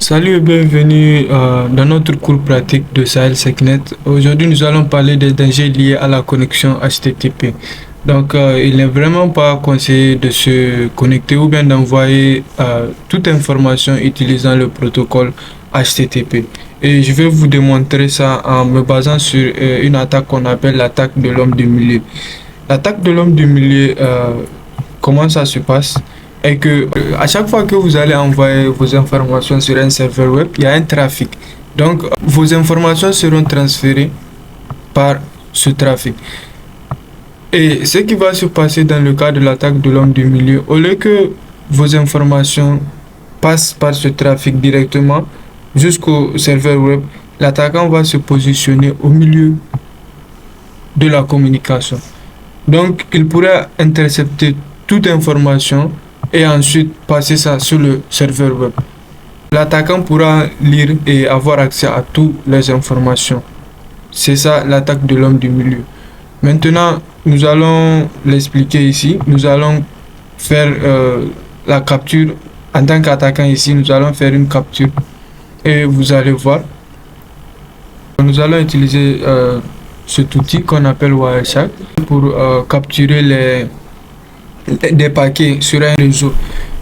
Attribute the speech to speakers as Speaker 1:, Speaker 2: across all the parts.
Speaker 1: Salut et bienvenue dans notre cours pratique de Sahel SecNet. Aujourd'hui, nous allons parler des dangers liés à la connexion HTTP. Donc, il n'est vraiment pas conseillé de se connecter ou bien d'envoyer toute information utilisant le protocole HTTP. Et je vais vous démontrer ça en me basant sur une attaque qu'on appelle l'attaque de l'homme du milieu. L'attaque de l'homme du milieu, comment ça se passe? Et que à chaque fois que vous allez envoyer vos informations sur un serveur web, il y a un trafic. Donc, vos informations seront transférées par ce trafic. Et ce qui va se passer dans le cas de l'attaque de l'homme du milieu, au lieu que vos informations passent par ce trafic directement jusqu'au serveur web, l'attaquant va se positionner au milieu de la communication. Donc, il pourrait intercepter toute information et ensuite passer ça sur le serveur web. L'attaquant pourra lire et avoir accès à toutes les informations. C'est ça l'attaque de l'homme du milieu. Maintenant, nous allons l'expliquer ici. Nous allons faire la capture. En tant qu'attaquant ici, nous allons faire une capture et vous allez voir. Nous allons utiliser cet outil qu'on appelle Wireshark pour capturer des paquets sur un réseau.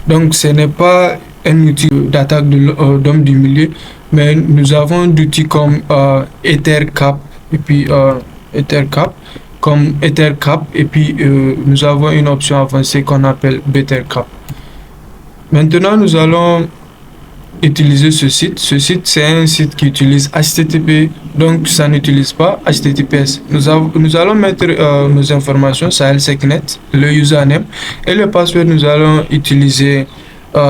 Speaker 1: Donc ce n'est pas un outil d'attaque d'homme du milieu, mais nous avons d'outils comme EtherCap et puis EtherCap et puis nous avons une option avancée qu'on appelle BetterCap. Maintenant nous allons utiliser ce site. Ce site, c'est un site qui utilise HTTP, donc ça n'utilise pas HTTPS. Nous allons mettre nos informations, Sahel SecNet, le username et le password. Nous allons utiliser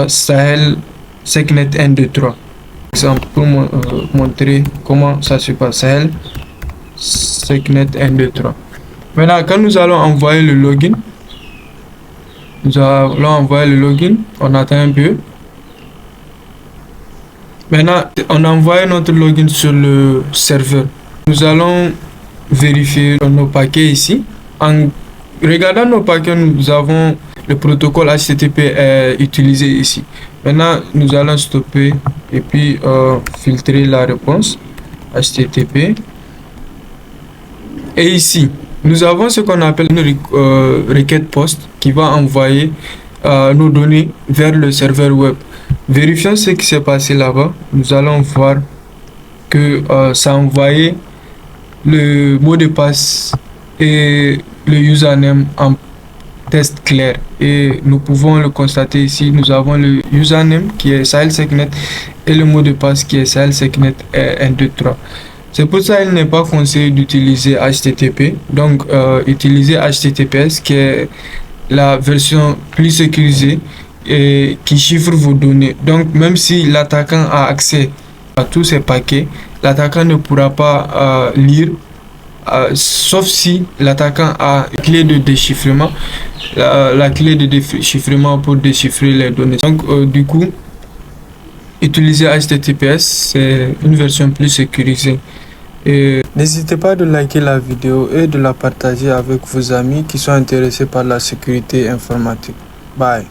Speaker 1: Sahel SecNet 123. Exemple pour montrer comment ça se passe. Sahel SecNet 123. Maintenant, quand nous allons envoyer le login, on attend un peu. Maintenant, on envoie notre login sur le serveur. Nous allons vérifier nos paquets ici. En regardant nos paquets, nous avons le protocole HTTP utilisé ici. Maintenant, nous allons stopper et puis filtrer la réponse HTTP. Et ici, nous avons ce qu'on appelle une requête POST qui va envoyer nos données vers le serveur web. Vérifions ce qui s'est passé là-bas. Nous allons voir que ça a envoyé le mot de passe et le username en test clair. Et nous pouvons le constater ici. Nous avons le username qui est Sahel SecNet et le mot de passe qui est Sahel SecNet 123. C'est pour ça qu'il n'est pas conseillé d'utiliser HTTP. Donc, utilisez HTTPS qui est la version plus sécurisée et qui chiffre vos données. Donc même si l'attaquant a accès à tous ces paquets, l'attaquant ne pourra pas lire, sauf si l'attaquant a une clé de déchiffrement, la clé de déchiffrement pour déchiffrer les données. Donc du coup, utiliser HTTPS, c'est une version plus sécurisée. N'hésitez pas de liker la vidéo et de la partager avec vos amis qui sont intéressés par la sécurité informatique. Bye.